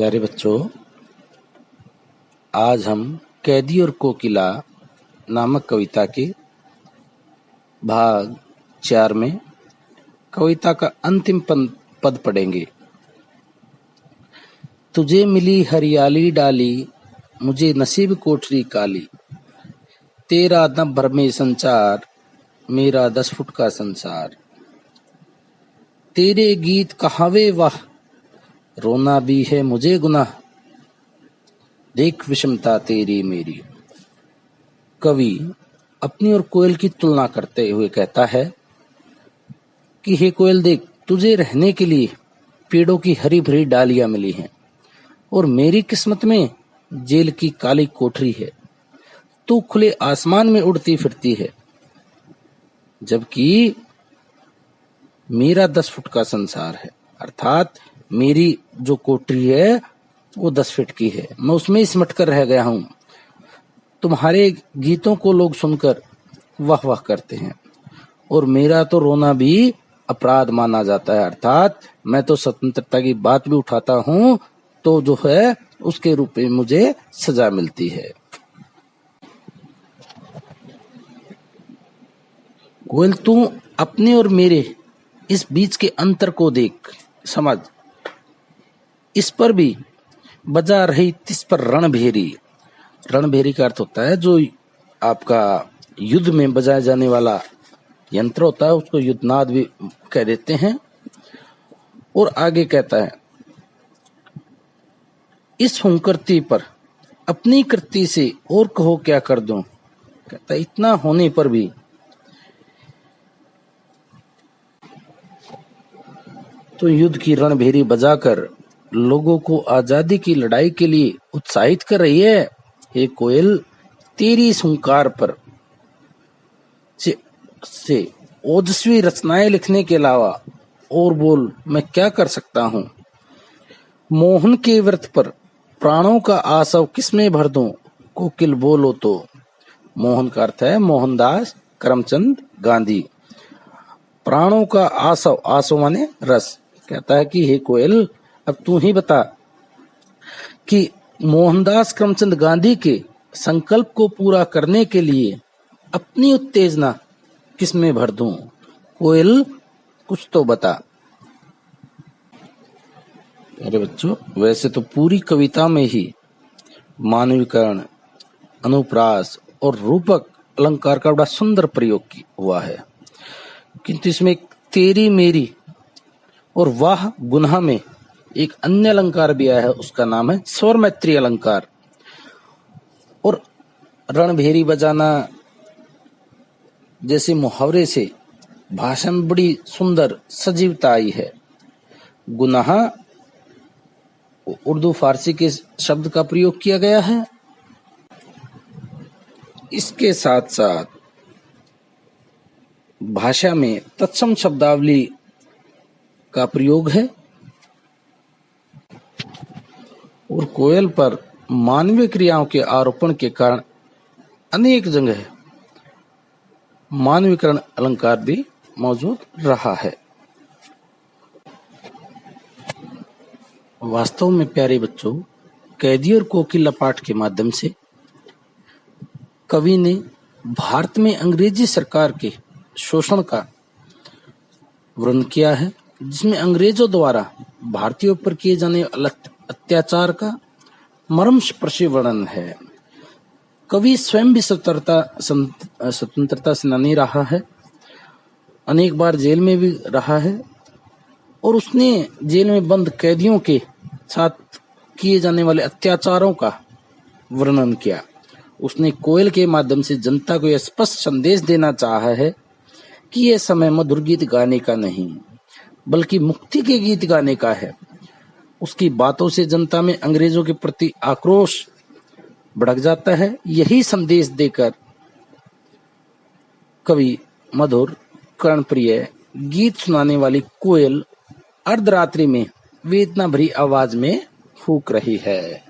प्यारे बच्चों, आज हम कैदी और कोकिला नामक कविता के भाग 4 में कविता का अंतिम पद पढ़ेंगे। तुझे मिली हरियाली डाली, मुझे नसीब कोठरी काली। तेरा न भर में संचार, मेरा 10 फुट का संसार। तेरे गीत कहावे वाह, रोना भी है मुझे गुनाह। देख विषमता तेरी मेरी। कवि अपनी और कोयल की तुलना करते हुए कहता है कि हे कोयल, देख, तुझे रहने के लिए पेड़ों की हरी भरी डालियां मिली हैं और मेरी किस्मत में जेल की काली कोठरी है। तू खुले आसमान में उड़ती फिरती है, जबकि मेरा 10 फुट का संसार है। अर्थात मेरी जो कोठरी है वो 10 फीट की है, मैं उसमें ही सिमट कर रह गया हूँ। तुम्हारे गीतों को लोग सुनकर वाह वाह करते हैं और मेरा तो रोना भी अपराध माना जाता है। अर्थात मैं तो स्वतंत्रता की बात भी उठाता हूँ तो जो है उसके रूप में मुझे सजा मिलती है। कोयल, तू अपने और मेरे इस बीच के अंतर को देख, समझ। इस पर भी बजा रही तिस पर रणभेरी। रणभेरी का अर्थ होता है जो आपका युद्ध में बजाया जाने वाला यंत्र होता है, उसको युद्धनाद भी कह देते हैं। और आगे कहता है, इस हुंकरती पर अपनी कृति से और कहो क्या कर दूं। कहता है इतना होने पर भी तो युद्ध की रणभेरी बजाकर लोगों को आजादी की लड़ाई के लिए उत्साहित कर रही है। हे कोयल, तेरी इस हुंकार पर से ओजस्वी रचनाएं लिखने के अलावा और बोल मैं क्या कर सकता हूँ। मोहन के व्रत पर प्राणों का आसव किसमें भर दूं, कोकिल बोलो तो। मोहन का अर्थ है मोहनदास करमचंद गांधी। प्राणों का आसव, आसव माने रस। कहता है कि हे कोयल, अब तू ही बता कि मोहनदास करमचंद गांधी के संकल्प को पूरा करने के लिए अपनी उत्तेजना किसमें भर दूं। कोयल, कुछ तो बता। अरे बच्चों, वैसे तो पूरी कविता में ही मानवीकरण, अनुप्रास और रूपक अलंकार का बड़ा सुंदर प्रयोग हुआ है, किंतु इसमें तेरी मेरी और वाह गुनाह में एक अन्य अलंकार भी आया है, उसका नाम है स्वर मैत्री अलंकार। और रणभेरी बजाना जैसे मुहावरे से भाषा में बड़ी सुंदर सजीवता आई है। गुनाह उर्दू फारसी के शब्द का प्रयोग किया गया है। इसके साथ साथ भाषा में तत्सम शब्दावली का प्रयोग है और कोयल पर मानवीय क्रियाओं के आरोपण के कारण अनेक जगह मानवीकरण अलंकार भी मौजूद रहा है। वास्तव में प्यारे बच्चों, कैदी और कोकिला पाठ के माध्यम से कवि ने भारत में अंग्रेजी सरकार के शोषण का वर्णन किया है, जिसमें अंग्रेजों द्वारा भारतीयों पर किए जाने वाले अत्याचार का मर्मस्पर्शी वर्णन है। कवि स्वयं भी स्वतंत्रता सेनानी रहा है, अनेक बार जेल में भी रहा है और उसने जेल में बंद कैदियों के साथ किए जाने वाले अत्याचारों का वर्णन किया। उसने कोयल के माध्यम से जनता को यह स्पष्ट संदेश देना चाहा है कि यह समय मधुर गीत गाने का नहीं, बल्कि मुक्ति के गीत गाने का है। उसकी बातों से जनता में अंग्रेजों के प्रति आक्रोश भड़क जाता है। यही संदेश देकर कवि मधुर कर्णप्रिय गीत सुनाने वाली कोयल अर्धरात्रि में वेदना भरी आवाज में फूंक रही है।